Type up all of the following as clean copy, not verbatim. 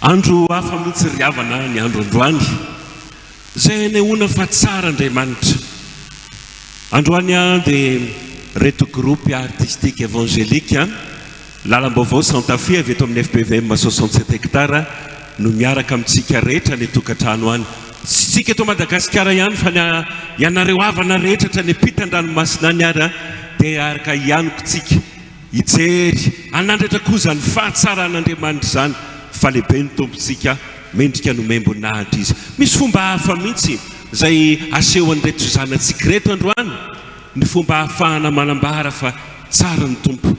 Andro hafa mihitsy riavana ny andro androany zay nehoana fa tsara Andriamanitra. Androany dia reto groupe artistique évangélique lalam-baovao Santa Fe avy eto amin'ny FPVM 67 hectares no miaraka amintsika rehetra ny tokantrano any. Tsika eto Madagasikara ihany fa ianareo havana rehetra hatra ny ampitan-dranomasina any ary dia araka ianoko tsika hijery anandratra koa zany fahatsaran'Andriamanitra zany fa lehibe ny tompontsika mendrika no membonahitra izy. Misy fomba hafa mihitsy zay aseho an'ireto zanatsika reto androany, ny fomba hahafahana manambara fa tsara ny tompo,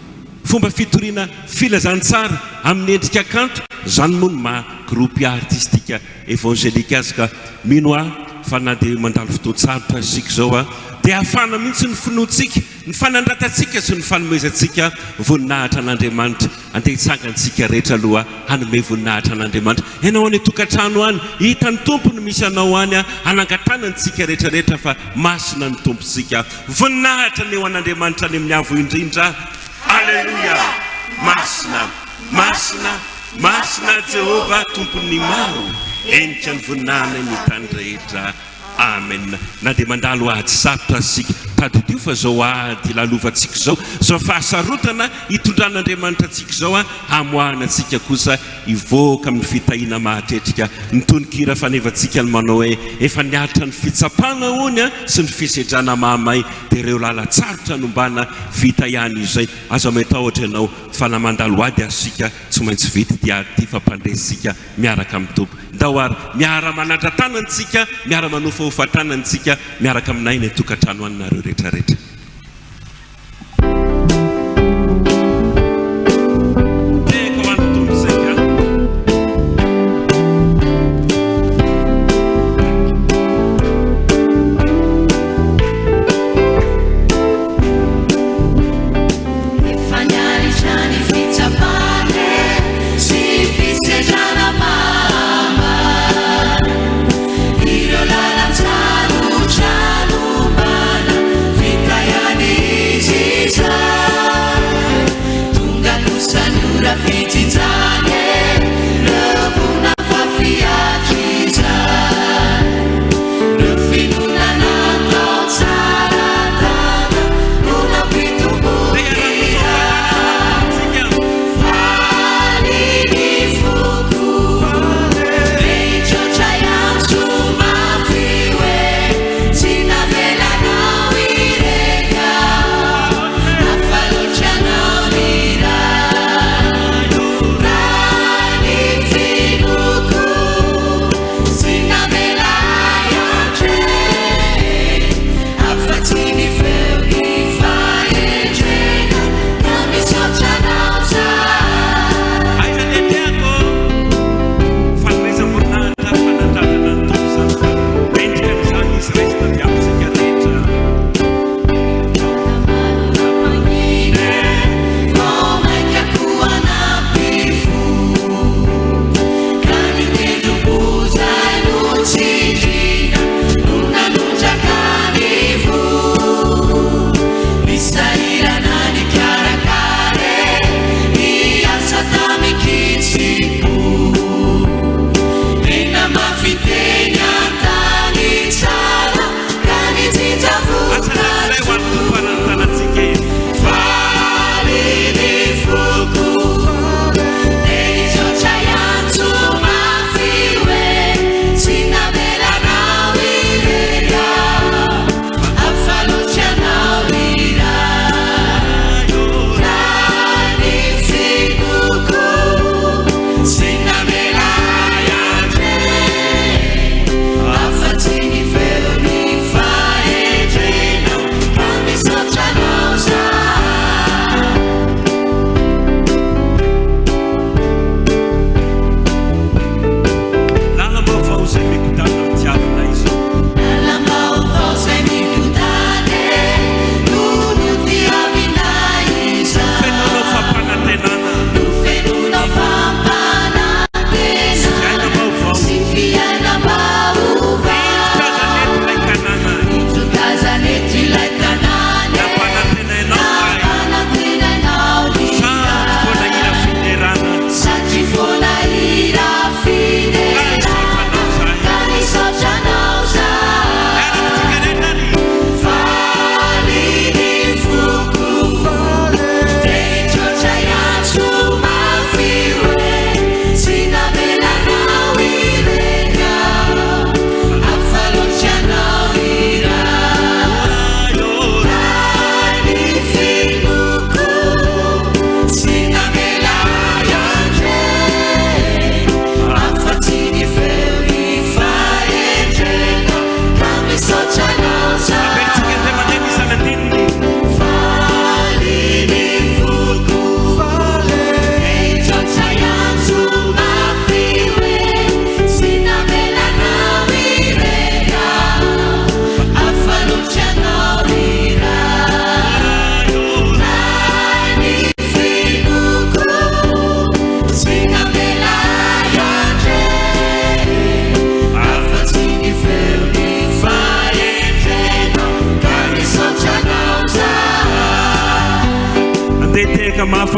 fomba fitoriana filazantsara amin'ny endrika kanto, zany moa ny maha groupe artistique évangélique azy. Ka mino fa na dia mandalo fotoan-tsarotra isika zao dia hafana mihitsy ny finoantsika, ny fanandratantsika sy ny fanomezantsika voninahitra an'Andriamanitra. Andeha hitsangantsika rehetra aloha hanome voninahitra an'Andriamanitra. Ianao any tokantrano any, hita ny tompo no misy anao any, anangatanantsika rehetrarehetra fa masina ny tompontsika. Voninahitra ny eo an'Andriamanitra any amin'ny avo indrindra. Alleluia! Masina, masina, masina Jehova tompony maro, endrika ny voninahitra ny tany rehetra. Amen. Na dia mandalo ady sarotra sika tadidio fa zao ady lalovantsika zao fahasarotana hitondran'Andriamanitra antsika zao hamoahana antsika kosa ivoaka amin'ny fitahina mahatretrika ny tononkira fanevantsika ny manao hoe efa niaritra ny fitsapana ony sy ny fisedrana mahamay dia ireo lalatsarotra nombana vita ihany izay. Azo metahotra ianao fa na mandalo ady asika tsy maintsy vity dia ady fa mpandresika miaraka amin'ny tompo. Dahoary miara manandra-tanantsika, miara manofa hofatanantsika miaraka aminay ny tokantrano annareo rehetrarehetra. Vita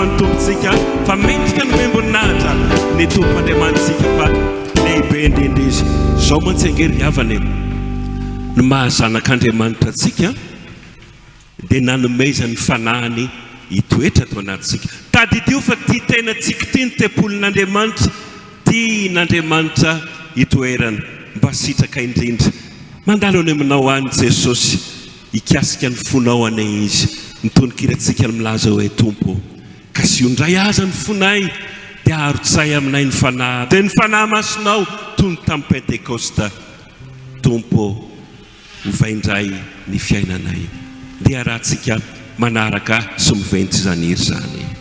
ny tompontsika fa mendrika ny membonahitra ny tompon'andriamanitsika fa lehibe indrindra izy zao mantsengery havany ny mahazanak'andriamanitra atsika dia nanomezany fanahany hitoetra ato anatintsika tadidio fa tia tenatsika tia ny tempolin'andriamanitra tia n'andriamanitra hitoerana mba sitraka indrindra mandalo any aminao any Jesosy hikasika ny fonao anay izy nitononkiratsika ny milaza hoe tompo kasi ondray aza ny fonay dia arotsay aminay ny fanahy dia ny fanahy masonao toy ny tamin'ny pentekosta tompo hovaindray ny fiainanay dia rahantsika manaraka sy miventy zany iry zany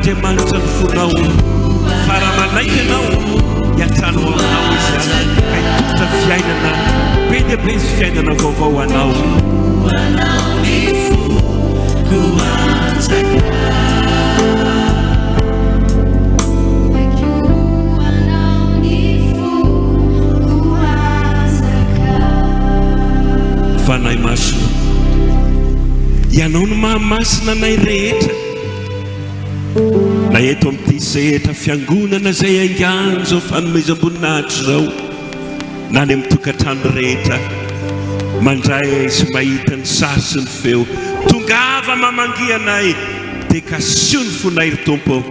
Andriamanitra ny fonao faramanaiky ianao hiatrano aminao izy ahitotra fiainana be dia be izy fiainana vaovao anao fanahy masina ianao no mahamasina nay rehetra na eto amin'ity sehatra fiangonana zay angano zao fanomezam-boninahitra zao na ny mitokantrano rehetra mandray sy mahita ny sary sy ny feo tongava mamangianay dia kasio ny fonay ry tompo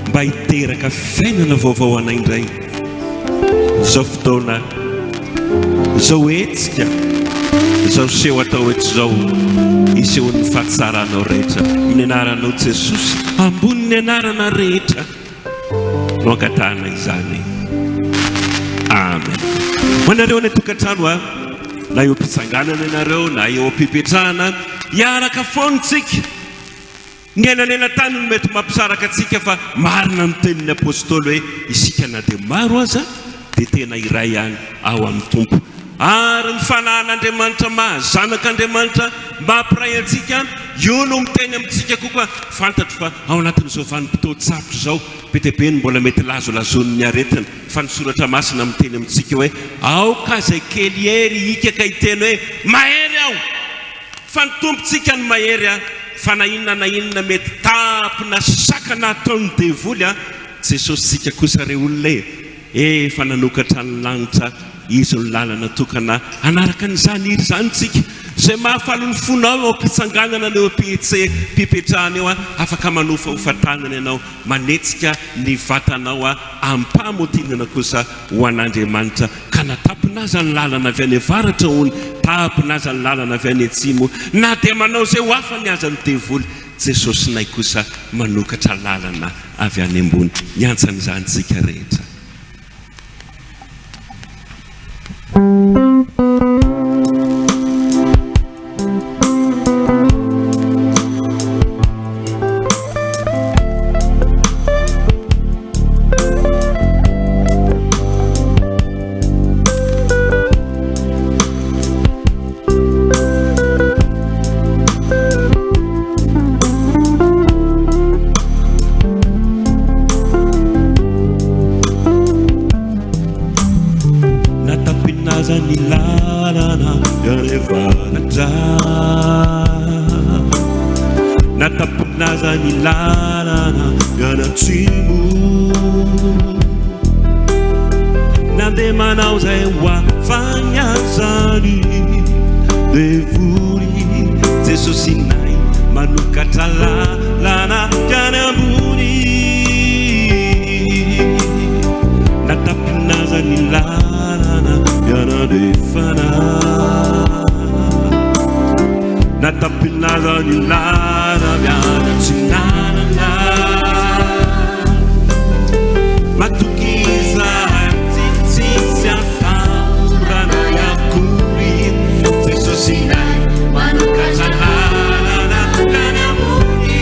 mba hiteraka fiainana vaovao anay indray zao fotoana zao etsika zao seho atao eto zao isehon'ny fahasaranao rehetra ny anaranao Jesosy ambony anarana rehetra no ankatana izany amen. Hoanareo ny tokantrano na eo ampisanganana ianareo na eo ampipetrahana hiaraka foanitsika ny ainanena tany no mety mampisaraka atsika fa marina ny tenin'ny apôstôly hoe isika na dia maro aza dia tena iray ihany ao amin'ny tompo ary ny fanahin'Andriamanitra mahazanak'Andriamanitra mampiray antsika io no miteny amintsika kokoa fantatro fa ao anatin'izao vanim-potoan-tsapitra zao be dia be ny mbola mety lazolazon'ny aretina fa ny soratra masina miteny amintsika hoe aoka zay kely hery hika ka hiteny hoe mahery aho fa ny tompontsika ny mahery fa na inona mety tapina sakana ataon'ny devoly Jesosy sika kosa re olona efa nanokatra ny lanitra izy ny lalana tokana anaraka n'izany iry zany tsika zay mahafalo ny fonao eo ampisanganana ny eo ampipetrahana eo afaka manofa hofatanana ianao manetsika ny vatanao ampamotinana kosa ho an'Andriamanitra ka natapinaza ny lalana avy any avaratra hony tapinaza ny lalana avy any atsimo na dia manao zay ho afa ny aza ny devoly Jesosy nay kosa manokatra lalana avy any ambony niantsan'izany tsika rehetra. Natapinaza ni lalana ganatsimo nande manao zay hoafanyazany devoly Jesosy nay manokatra lalana gany ambony natapinaza ni lalana ganadefana natapinaza ni lalana mianatsinanana matukiza tsitsitsy afaurana yakuri Jesosy nay manokatra lalana gany ambony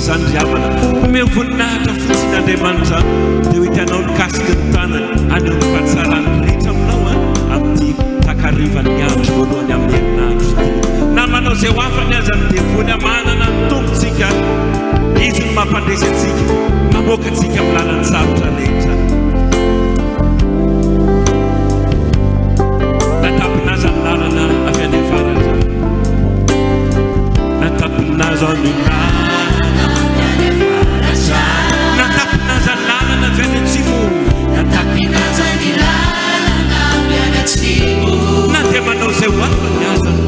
zany riavana omeo voninahitra fotsiny Andriamanitra dia ho hitanao nikasika ny tanany aneo ny fahatsarany rehetra aminao amin'ity takarivan'ny andro voalohany amin'ny herinandro ity na manao zay ho afany aza ny devoly manana ny tompontsika izy ny mampandresy antsika mamoaka antsika amin'ny lalany sarotra rehetra natapinaza ny lalana avy any avaratra natapinaza ny Nate manao zay hoafany azany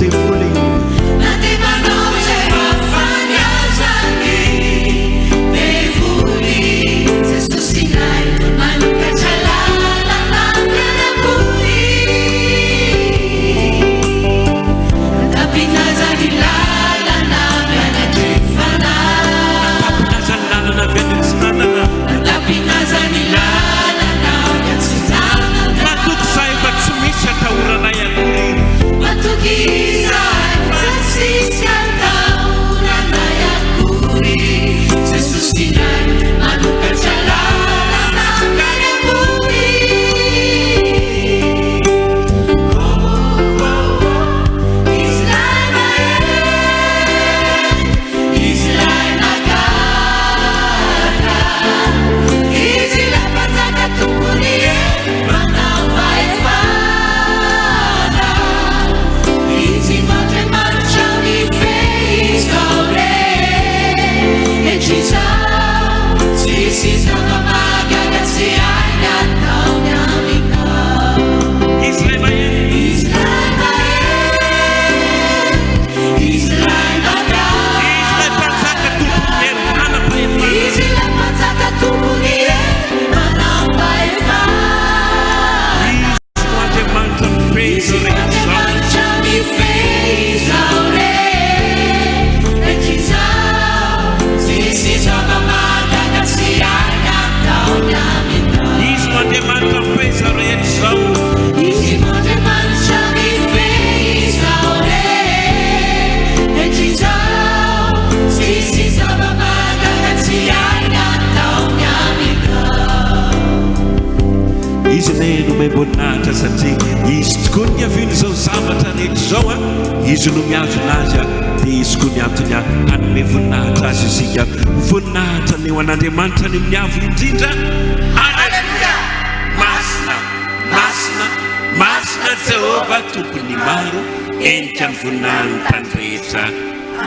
izy ne nomemboninahitra satria izy tokoa ny aviany zao zavatra rehetra zao a izy no miazon'azy a dia izy koa ny antony a hanome voninahitra azy isika voninahitra ny eo an'Andriamanitra ny miavo indrindra. Alleluia! Masina masina masina Jehova tompony maro endrika ny voninahiny tany rehetra.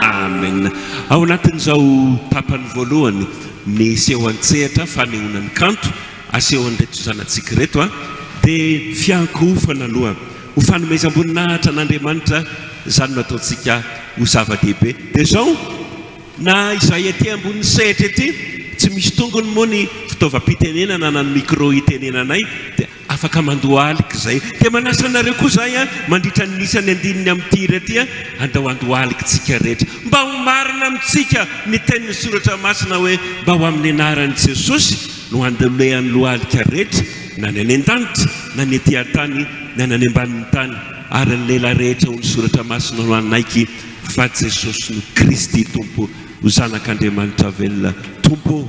Amen. Ao anatin'izao tapany voalohany ny seho an-tsehatra fanehoana ny kanto aseho an'ireto zanantsika reto a dia fiankohofana aloha ho fanomezam-boninahitra n'Andriamanitra izany no ataontsika ho zava-dehibe. Dia zao na izay aty ambony sehatra ety tsy misy tongony moa ny fitaovam-pitenenana na ny micro itenenanay dia afaka mandohalika izay dia manasa anareo koa izay a mandritra ny nisany andininy amin'ity rety a andao andohalikitsika rehetra mba ho marina amintsika ny tenin'ny soratra masina hoe mba ho amin'ny anaran'i Jesosy no andolehan'ny lohalika rehetra na ny any an-danitra na ny etỳ an-tany na ny any ambanin'ny tany ary ny lela rehetra ho ny soratra masina no anaiky fa Jesosy no Kristy tompo ho zanak'Andriamanitra velona. Tompo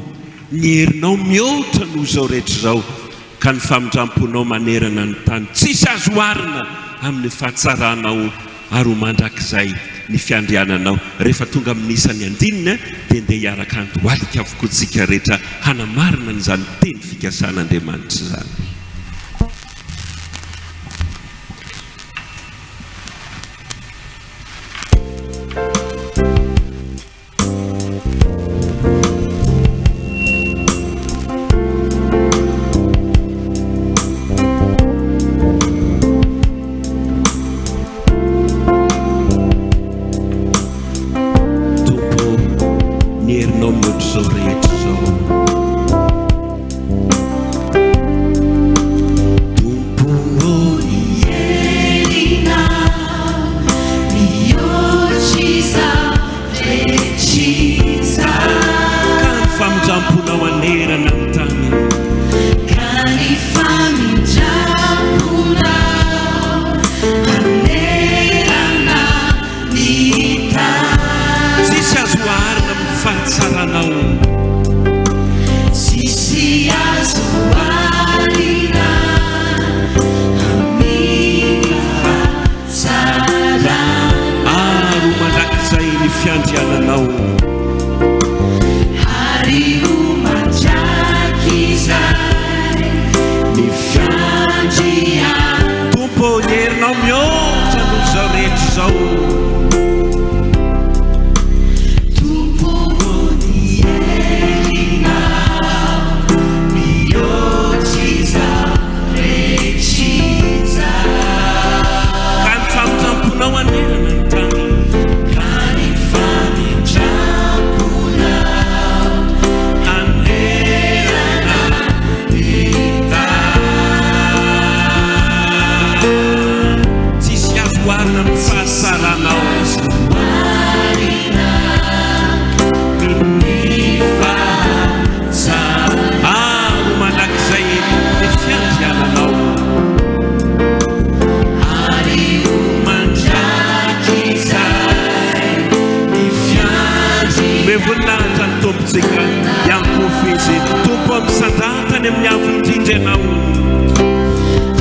ny herinao mihoatra noho izao rehetra izao ka ny famindramponao manerana ny tany tsisy azo oharina amin'ny fahatsaranao ary ho mandrakizay ny fiandriananao. Rehefa tonga amin'isany andinina dia ndeha hiaraka andohalika avokoa tsika rehetra hanamarina n'izany teny fikasan'Andriamanitra izany.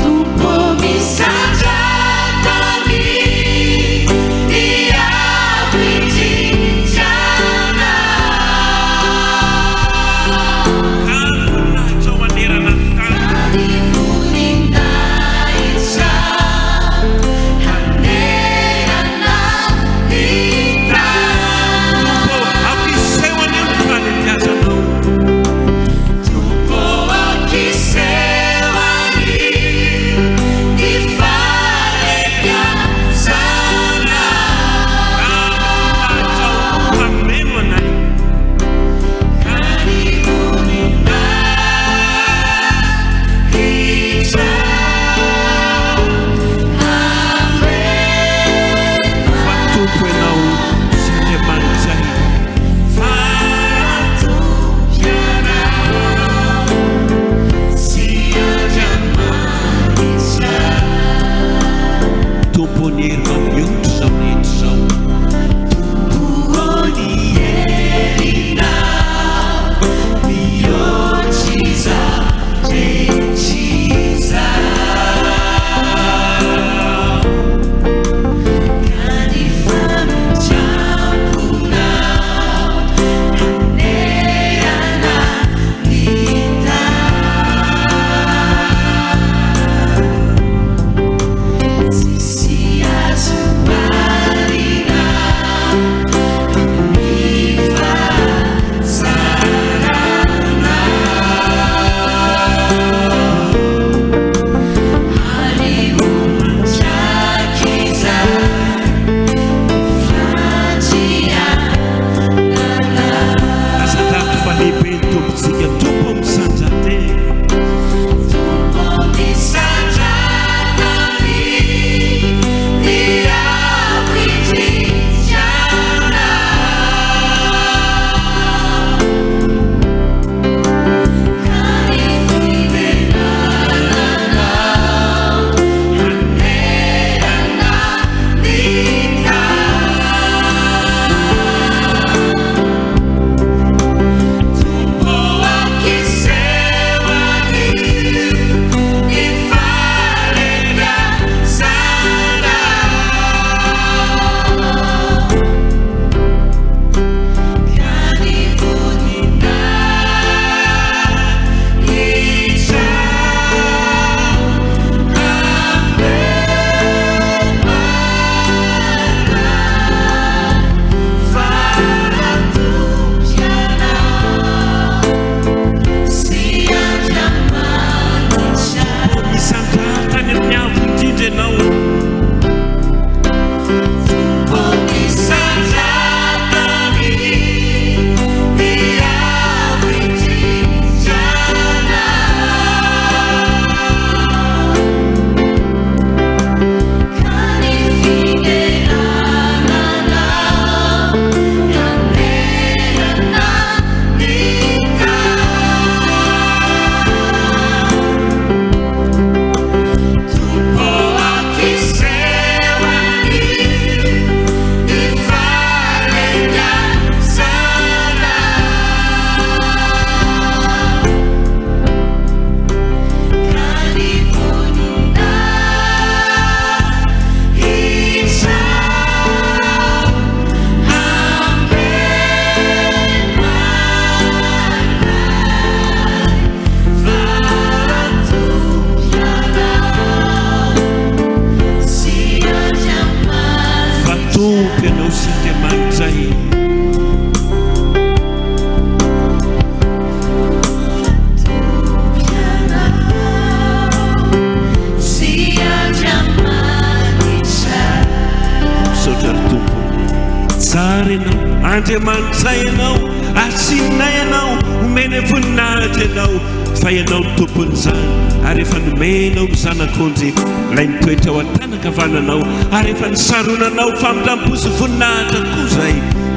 Tumpo andriamanitra ianao asinay ianao omena voninahitra ianao fa ianao ny tompon'izany ary efa nomenao ny zanak'ondry ilay mitoetra ao an-tanakavananao ary efa nisaronanao famindrampozy voninahitra koa zay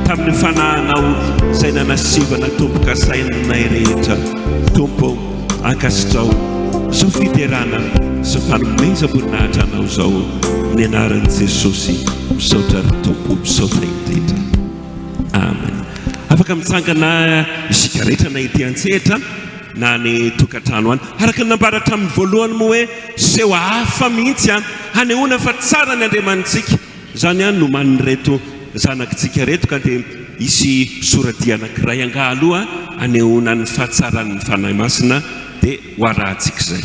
tamin'ny fanahinao izay nanasivana tompoka sainanay rehetra tompo ankasitrao zao fiderana zao fanomeza voninahitra anao zao ny anaran'i Jesosy misaotra ry tompo misaotra indrindra amen. Afaka mitsangana isika rehetra na ety an-tsehatra na ny tokantrano any araka nambaratra amin'ny voalohany moa hoe seho hafa mihitsy hanehoana fa tsara ny andriamanitsika zany no manreto zanakitsika reto ka dia isy soradia anankiray angaloha hanehoana ny fahatsaran'ny fanahy masina dia ho arahantsika izay.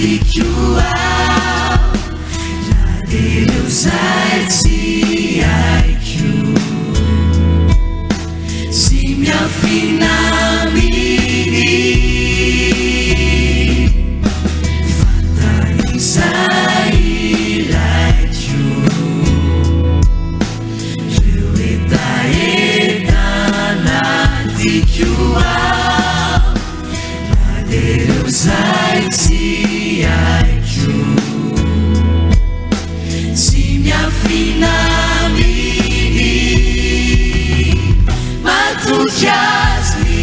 Anatikua Ladero Zaitsi Aiku Simia Finamini Fatai Sai Laichu Juita Eta Anatikua Ladero Zaitsi Aiku Simia Finamini Matukiasni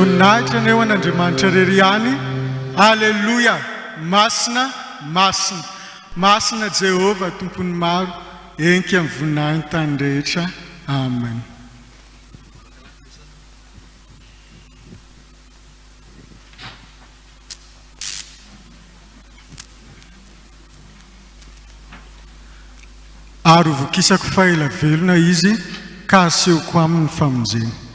voninahitra ny eo an'Andriamanitra rery ihany. Alleluia. Masina, masina. Masina Jehova tompony maro, enky amin'ny voninahiny tany rehetra. Amen. Ary vokisako faela velona izy, ka asehoko aminy famonjena.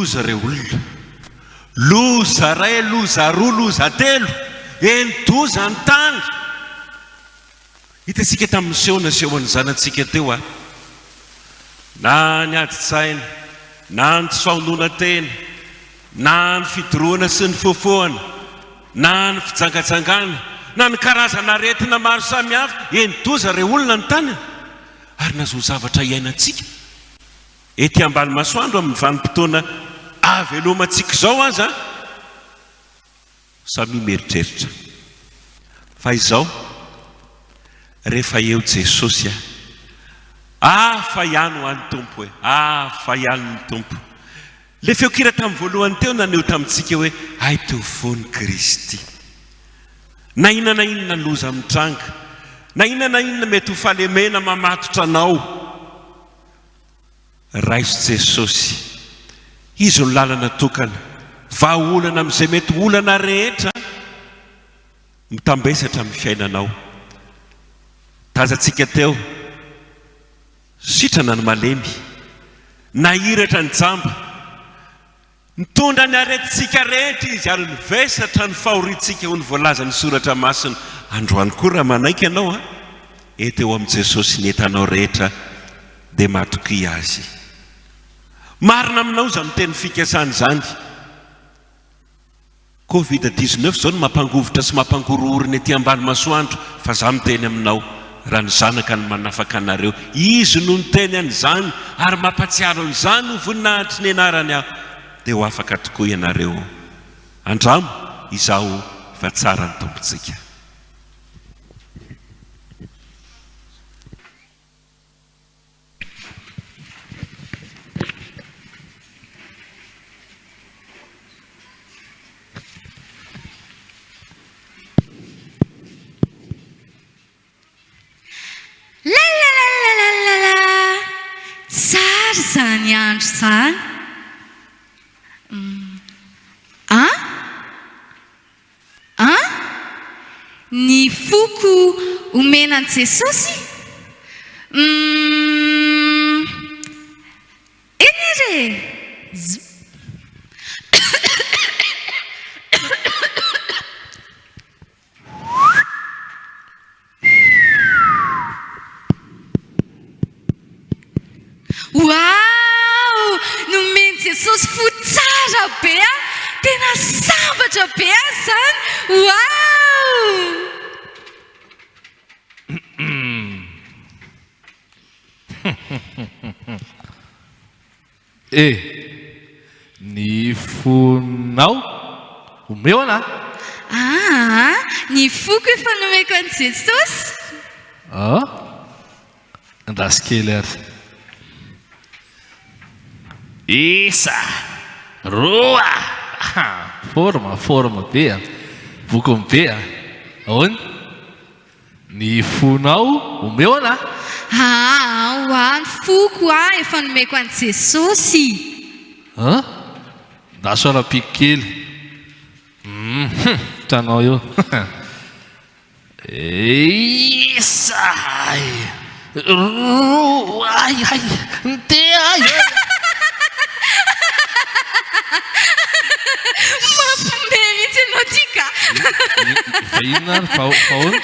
loza re olona, loza ray, loza roa, loza telo, entoza ny tany. Hitasika tamin'ny sehoana sehoan'ny zanantsika teo a, na ny adi-tsaina, na ny tsy fahonona tena, na ny fidoroana sy ny fofoana, na ny fijangatsangana, na ny karazana aretina maro samihafa, entoza re olona ny taniny. Ary nazo zavatra iainantsika ety ambany masoandro amin'ny vanim-potoana avelomantsika izao azy a, samy mieritreritra fa izao rehefa eo Jesosy afa ihany ho an'ny tompo hoe afa ihany ny tompo. Le feokira tamin'ny voalohany teo naneo tamintsika hoe ay teo foany Kristy. Na inona loza mitranga, na inona mety ho falemena mamatotra anao, raiso Jesosy, izy no lalana tokana, vahaolana amin'izay mety olana rehetra mitambesatra amin'ny fiainanao. Tazantsika teo, sitrana ny malemy, nahiratra ny jamba, nitondra ny aretintsika rehetra izy ary nivesatra ny fahoritsika ho ny voalaza ny soratra masina. Androany koa raha manaiky ianao a, eteo amin'ny Jesosy ny entanao rehetra dia matoky azy. Marina aminao izany teny fikasana izany. Covid-19 zao no mampangovotra sy mampangoroorina ety ambany masoandro, fa za miteny aminao raha ny zanaka ny manafaka anareo, izy no niteny an'izany ary mampatsiaro izany ho voninahitry ny anarany aho, dia ho afaka tokoa ianareo. Andramo izaho fa tsara ny tompontsika. Tsara zany andro zany. Ny foko omenan'i Jesosy? Eny re? Wow! Nomeny Jesosy fo tsara be a! Tena sambatra be a zany! Wow! Ny fonao omeo ana? Ny foko efa nomeko an'i Jesosy. Andasikely ary. Isa, roa, forma be a, bokony be a. Ahoana? Ny fonao omeo ana? Ny foko efa nomeko an'i Jesosy. Nasoara-piko kely. Tanao eo. Isa, roa, ntea. Mampandeha mihitsy ianao ty ka. Fa inona ary fa ahoana?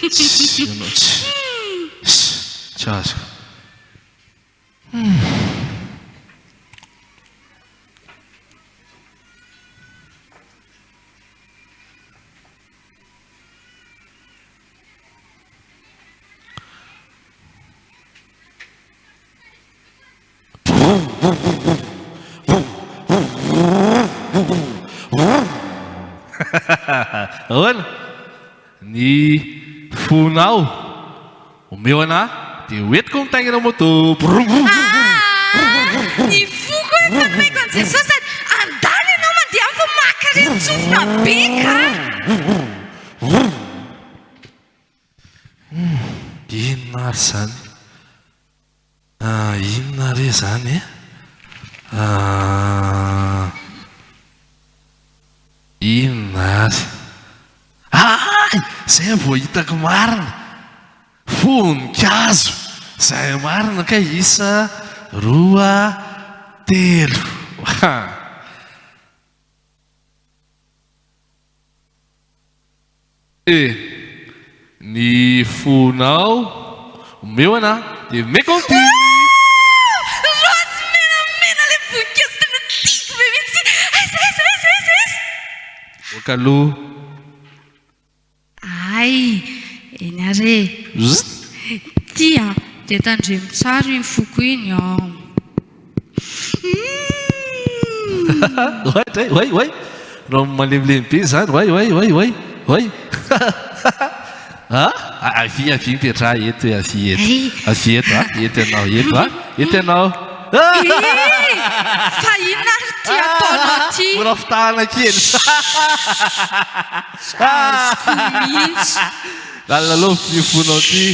Tsy azoko. Ahoana? Ny fonao omeo ana dia hoentiko mitaingina moto. Ny foko efa nomeko an'i Jesosy sady andalo ianao mandeha fa maka rentsofina be ka. Inona ary zany? Inona re zany? Inona ary? Zay vao hitako marina. Voninkazo. Zay marina ka isa, roa, telo. Ny fonao omeo ana dia meko ty Rozy menamena ilay voninkazo tena tiako be mihitsy. Aiza. okaloha Ay, eny are. Tia, dia tandremo tsara iny foko iny ao. Oay raha malemilemy be zany oay avy mipetra eto avy eto anao Fa inona ary ty ataonao ty? mora fitahana kely Azoko mihitsy. lalaloviko ny fonao ty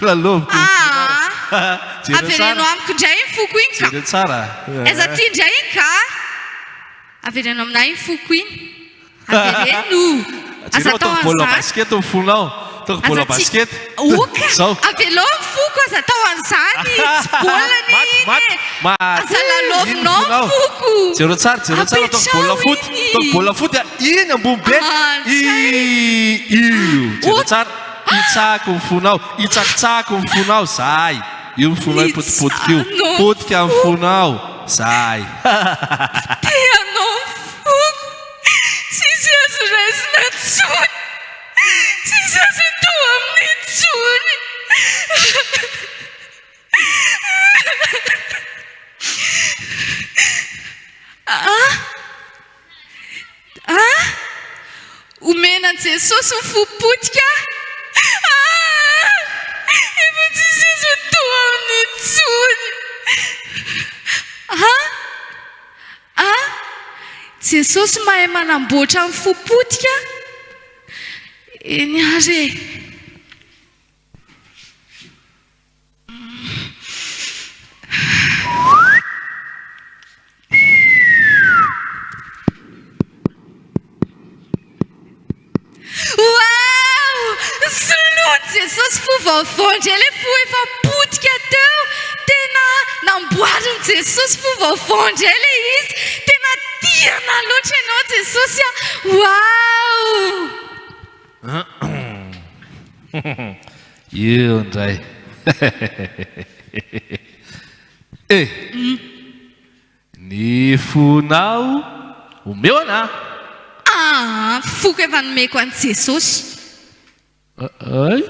lalaloviko Averenao amiko indray iny foko iny ka. jere tsara Aiza ty indray iny ka? Averenao aminay iny foko iny. Avereno. Aza atao bola an'izany. basket ny fonao ataoko bola basket Oka, zao avelao ny foko aza atao an'izany. Tsy baolina iny. Aza lalaovinao ny foko. jero tsara ataoko bola foot ataoko bola foot iny ambony be io jero tsara itsako ny fonao itsakitsako ny fonao zay io ny fonao potipotika io potika ny fonao zay Teanao ny foko. Tsisy azo raisina tsony. Tsisy azo atao amin'ny tsony. Omena Jesosy ny fopotika. Efa tsisy azo atao amin'ny tsony. Jesosy mahay manamboatra ny fopotika. Eny are. Wow! Soloa Jesosy fo vaovao indray ilay fo efa potika teo. Tena namboariny Jesosy fo vaovao indray ilay izy. Tena tiana loatra ianao Jesosy. Wow! io indray ny fonao omeo ana Foko efa nomeko an'i Jesosy. ay